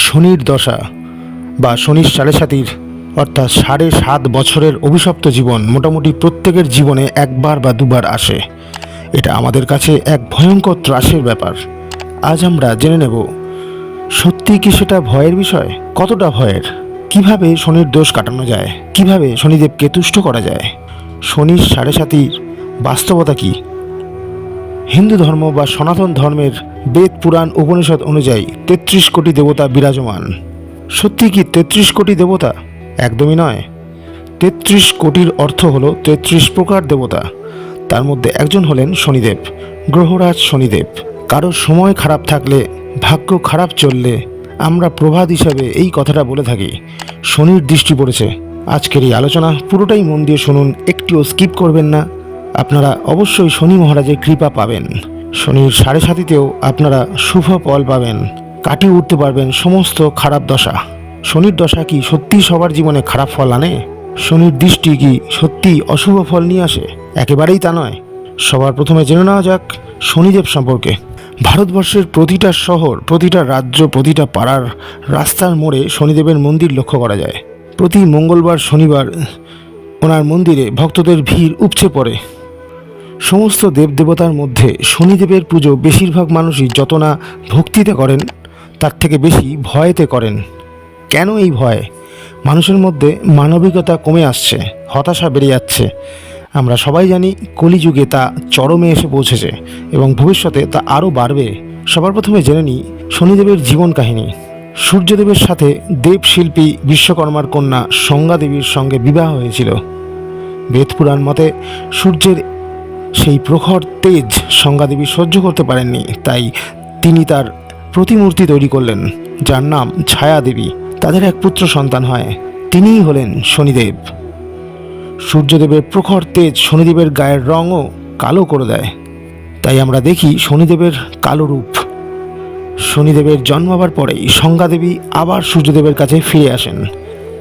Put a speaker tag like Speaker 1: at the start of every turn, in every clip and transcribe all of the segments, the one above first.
Speaker 1: শনির দশা বা শনির সাড়ে সাতির অর্থাৎ 7.5 বছরের অভিশপ্ত জীবন মোটামুটি প্রত্যেকের জীবনে একবার বা দুবার আসে। এটা আমাদের কাছে এক ভয়ঙ্কর ত্রাসের ব্যাপার। আজ আমরা জেনে নেব সত্যি কি সেটা ভয়ের বিষয়, কতটা ভয়ের, কিভাবে শনির দোষ কাটানো যায়, কিভাবে শনিদেবকে তুষ্ট করা যায়, শনির সাড়ে সাতির বাস্তবতা কি। হিন্দু ধর্ম বা সনাতন ধর্মের বেদ পুরাণ উপনিষদ অনুযায়ী 33 কোটি দেবতা বিরাজমান। সত্যি কি 33 কোটি দেবতা? একদমই নয়। 33 কোটির অর্থ হলো 33 প্রকার দেবতা। তার মধ্যে একজন হলেন শনিদেব, গ্রহরাজ শনিদেব। কারো সময় খারাপ থাকলে, ভাগ্য খারাপ চললে আমরা প্রভাত হিসাবে এই কথাটা বলে থাকি, শনির দৃষ্টি পড়েছে। আজকের এই আলোচনা পুরোটাই মন দিয়ে শুনুন, একটিও স্কিপ করবেন না। আপনারা অবশ্যই শনি মহারাজের কৃপা পাবেন। শনির সাড়ে সাতিতেও আপনারা শুভ ফল পাবেন, কাটিয়ে উঠতে পারবেন সমস্ত খারাপ দশা। শনির দশা কি সত্যি সবার জীবনে খারাপ ফল আনে? শনির দৃষ্টি কি সত্যি অশুভ ফল নিয়ে আসে? একেবারেই তা নয়। সবার প্রথমে জেনে নেওয়া যাক শনিদেব সম্পর্কে। ভারতবর্ষের প্রতিটা শহর, প্রতিটা রাজ্য, প্রতিটা পাড়ার রাস্তার মোড়ে শনিদেবের মন্দির লক্ষ্য করা যায়। প্রতি মঙ্গলবার শনিবার ওনার মন্দিরে ভক্তদের ভিড় উপচে পড়ে। সমস্ত দেবদেবতার মধ্যে শনিদেবের পুজো বেশিরভাগ মানুষই যত না ভক্তিতে করেন, তার থেকে বেশি ভয়েতে করেন। কেন এই ভয়? মানুষের মধ্যে মানবিকতা কমে আসছে, হতাশা বেড়ে যাচ্ছে। আমরা সবাই জানি কলিযুগে তা চরমে এসে পৌঁছেছে এবং ভবিষ্যতে তা আরও বাড়বে। সবার প্রথমে জেনে নিই শনিদেবের জীবন কাহিনী। সূর্যদেবের সাথে দেবশিল্পী বিশ্বকর্মার কন্যা সংজ্ঞা দেবীর সঙ্গে বিবাহ হয়েছিল। বেদ পুরাণ মতে সূর্যের সেই প্রখর তেজ সংজ্ঞা দেবী সহ্য করতে পারেননি, তাই তিনি তার প্রতিমূর্তি তৈরি করলেন, যার নাম ছায়া দেবী। তাদের এক পুত্র সন্তান হয়, তিনিই হলেন শনিদেব। সূর্যদেবের প্রখর তেজ শনিদেবের গায়ের রঙও কালো করে দেয়, তাই আমরা দেখি শনিদেবের কালো রূপ। শনিদেবের জন্মাবার পরেই সংজ্ঞা দেবী আবার সূর্যদেবের কাছে ফিরে আসেন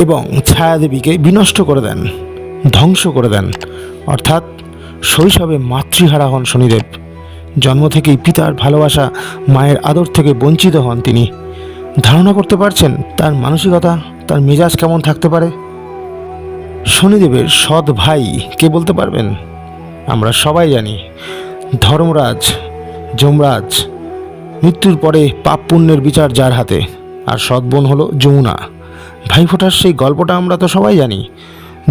Speaker 1: এবং ছায়া দেবীকে বিনষ্ট করে দেন, ধ্বংস করে দেন। অর্থাৎ শৈশবে মাতৃহারা হন শনিদেব। জন্ম থেকেই পিতার ভালোবাসা, মায়ের আদর থেকে বঞ্চিত হন তিনি। ধারণা করতে পারছেন তার মানসিকতা, তার মেজাজ কেমন থাকতে পারে? শনিদেবের সৎ ভাই কে বলতে পারবেন? আমরা সবাই জানি, ধর্মরাজ যমরাজ। মৃত্যুর পরে পাপ পুণ্যের বিচার যার হাতে, আর সৎ বোন হলো যমুনা। ভাইফোঁটার সেই গল্পটা আমরা তো সবাই জানি,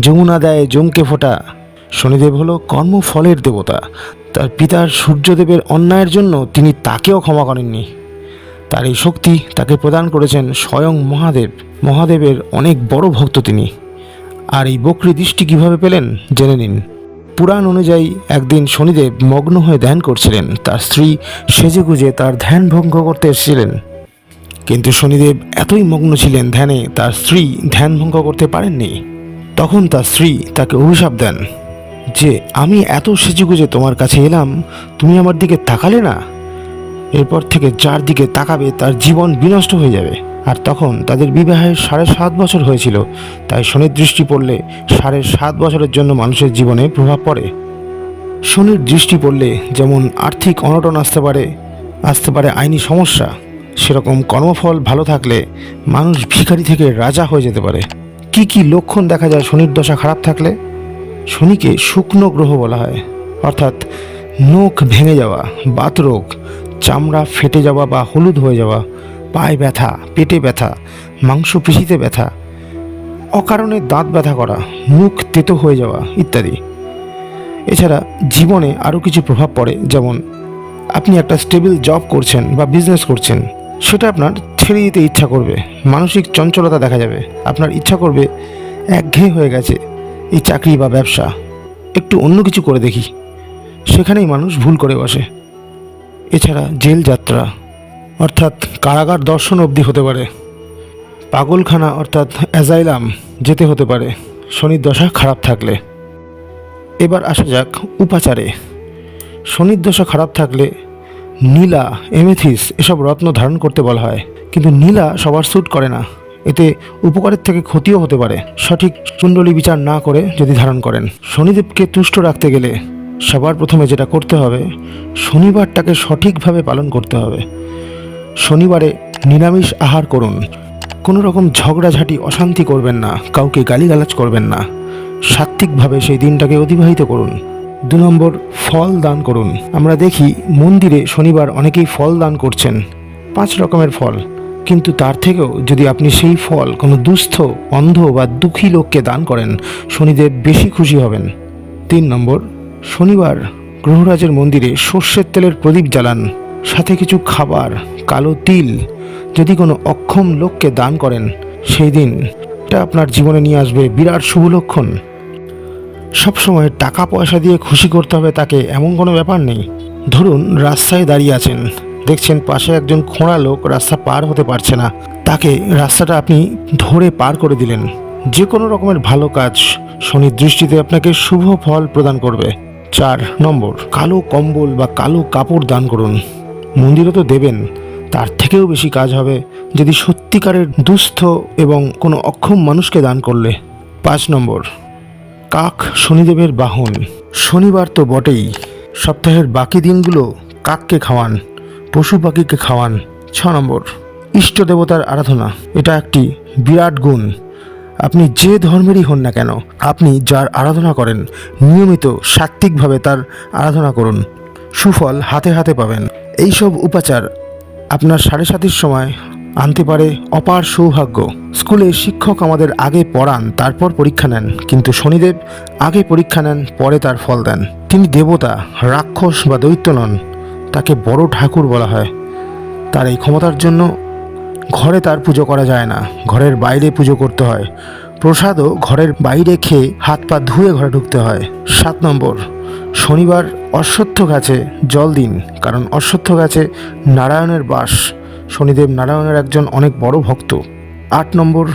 Speaker 1: যমুনা দেয় যমকে ফোঁটা। শনিদেব হলো কর্মফলের দেবতা। তার পিতার সূর্যদেবের অন্যায়ের জন্য তিনি তাকেও ক্ষমা করেননি। তার এই শক্তি তাকে প্রদান করেছেন স্বয়ং মহাদেব। মহাদেবের অনেক বড় ভক্ত তিনি। আর এই বক্রী দৃষ্টি কীভাবে পেলেন জেনে নিন। পুরাণ অনুযায়ী একদিন শনিদেব মগ্ন হয়ে ধ্যান করছিলেন। তার স্ত্রী সেজেগুজে তার ধ্যান ভঙ্গ করতে এসেছিলেন, কিন্তু শনিদেব এতই মগ্ন ছিলেন ধ্যানে, তার স্ত্রী ধ্যান ভঙ্গ করতে পারেননি। তখন তার স্ত্রী তাকে অভিশাপ দেন যে, আমি এত সেজেগুজে তোমার কাছে এলাম, তুমি আমার দিকে তাকালে না, এরপর থেকে যার দিকে তাকাবে তার জীবন বিনষ্ট হয়ে যাবে। আর তখন তাদের বিবাহের 7.5 বছর হয়েছিল, তাই শনির দৃষ্টি পড়লে 7.5 বছরের জন্য মানুষের জীবনে প্রভাব পড়ে। শনির দৃষ্টি পড়লে যেমন আর্থিক অনটন আসতে পারে আইনি সমস্যা, সেরকম কর্মফল ভালো থাকলে মানুষ ভিখারি থেকে রাজা হয়ে যেতে পারে। কি কি লক্ষণ দেখা যায় শনির দশা খারাপ থাকলে? শনিকে শুকনো গ্রহ বলা হয়, অর্থাৎ নখ ভেঙে যাওয়া, বাতরোগ, চামড়া ফেটে যাওয়া বা হলুদ হয়ে যাওয়া, পায়ে ব্যথা, পেটে ব্যথা, মাংসপেশিতে ব্যথা, অকারণে দাঁত ব্যথা করা, মুখ তেতো হয়ে যাওয়া ইত্যাদি। এছাড়া জীবনে আরও কিছু প্রভাব পড়ে, যেমন আপনি একটা স্টেবল জব করছেন বা বিজনেস করছেন, সেটা আপনার ছেড়ে দিতে ইচ্ছা করবে, মানসিক চঞ্চলতা দেখা যাবে, আপনার ইচ্ছা করবে একঘেয়ে হয়ে গেছে এই চাকরি বা ব্যবসা, একটু অন্য কিছু করে দেখি, সেখানেই মানুষ ভুল করে বসে। এছাড়া জেল যাত্রা অর্থাৎ কারাগার দর্শন অবধি হতে পারে, পাগলখানা অর্থাৎ অ্যাজাইলাম যেতে হতে পারে শনির দশা খারাপ থাকলে। এবার আসা যাক উপাচারে। শনির দশা খারাপ থাকলে নীলা, এমেথিস এসব রত্ন ধারণ করতে বলা হয়, কিন্তু নীলা সবার স্যুট করে না। এতে উপকারের থেকে ক্ষতিও হতে পারে সঠিক কুণ্ডলী বিচার না করে যদি ধারণ করেন। শনিদেবকে তুষ্ট রাখতে গেলে সবার প্রথমে যেটা করতে হবে, শনিবারটাকে সঠিকভাবে পালন করতে হবে। শনিবারে নিরামিষ আহার করুন। কোনো রকম ঝগড়াঝাটি অশান্তি করবেন না, কাউকে গালিগালাজ করবেন না। সাত্ত্বিকভাবে সেই দিনটাকে অতিবাহিত করুন। 2 নম্বর, ফল দান করুন। আমরা দেখি মন্দিরে শনিবার অনেকেই ফল দান করছেন, 5 রকমের ফল, কিন্তু তার থেকেও যদি আপনি সেই ফল কোনো দুস্থ, অন্ধ বা দুঃখী লোককে দান করেন, শনিদেব বেশি খুশি হবেন। 3 নম্বর, শনিবার গ্রহরাজের মন্দিরে সর্ষের তেলের প্রদীপ জ্বালান, সাথে কিছু খাবার, কালো তিল যদি কোনো অক্ষম লোককে দান করেন, সেই দিন এটা আপনার জীবনে নিয়ে আসবে বিরাট শুভ লক্ষণ। সবসময় টাকা পয়সা দিয়ে খুশি করতে হবে তাকে, এমন কোনো ব্যাপার নেই। ধরুন রাস্তায় দাঁড়িয়ে আছেন, দেখছেন পাশে একজন খোঁড়া লোক রাস্তা পার হতে পারছে না, তাকে রাস্তাটা আপনি ধরে পার করে দিলেন। যে কোনো রকমের ভালো কাজ শনির দৃষ্টিতে আপনাকে শুভ ফল প্রদান করবে। 4 নম্বর, কালো কম্বল বা কালো কাপড় দান করুন। মন্দিরে তো দেবেন, তার থেকেও বেশি কাজ হবে যদি সত্যিকারের দুস্থ এবং কোনো অক্ষম মানুষকে দান করলে। 5 নম্বর, কাক শনিদেবের বাহন। শনিবার তো বটেই, সপ্তাহের বাকি দিনগুলো কাককে খাওয়ান, পশু পাখিকে খাওয়ান। 6 নম্বর, ইষ্ট দেবতার আরাধনা। এটা একটি বিরাট গুণ। আপনি যে ধর্মেরই হন না কেন, আপনি যার আরাধনা করেন নিয়মিত সাত্ত্বিকভাবে তার আরাধনা করুন, সুফল হাতে হাতে পাবেন। এইসব উপাচার আপনার 7:30 সময় আনতে পারে অপার সৌভাগ্য। স্কুলে শিক্ষক আমাদের আগে পড়ান, তারপর পরীক্ষা নেন, কিন্তু শনিদেব আগে পরীক্ষা নেন, পরে তার ফল দেন। তিনি দেবতা, রাক্ষস বা দৈত্য নন, তাকে বড় ঠাকুর বলা হয়। তার এই ক্ষমতার জন্য ঘরে তার পুজো করা যায় না, ঘরের বাইরে পুজো করতে হয়। প্রসাদও ঘরের বাইরে খেয়ে হাত পা ধুয়ে ঘরে ঢুকতে হয়। 7 নম্বর, শনিবার অশ্বত্থ গাছে জল দিন, কারণ অশ্বত্থ গাছে নারায়ণের বাস। শনিদেব নারায়ণের একজন অনেক বড় ভক্ত। 8 নম্বর,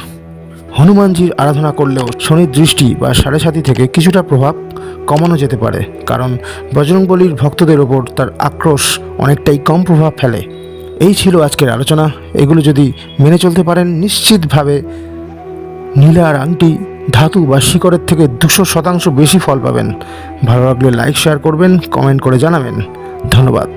Speaker 1: হনুমানজির আরাধনা করলেও শনির দৃষ্টি বা 7.5 থেকে কিছুটা প্রভাব কমানো যেতে পারে, কারণ বজরংবলীর ভক্তদের ওপর তার আক্রোশ অনেকটাই কম প্রভাব ফেলে। এই ছিল আজকের আলোচনা। এগুলো যদি মেনে চলতে পারেন, নিশ্চিতভাবে নীলার আংটি ধাতু বা শিকড়ের থেকে 200% বেশি ফল পাবেন। ভালো লাগলে লাইক শেয়ার করবেন, কমেন্ট করে জানাবেন। ধন্যবাদ।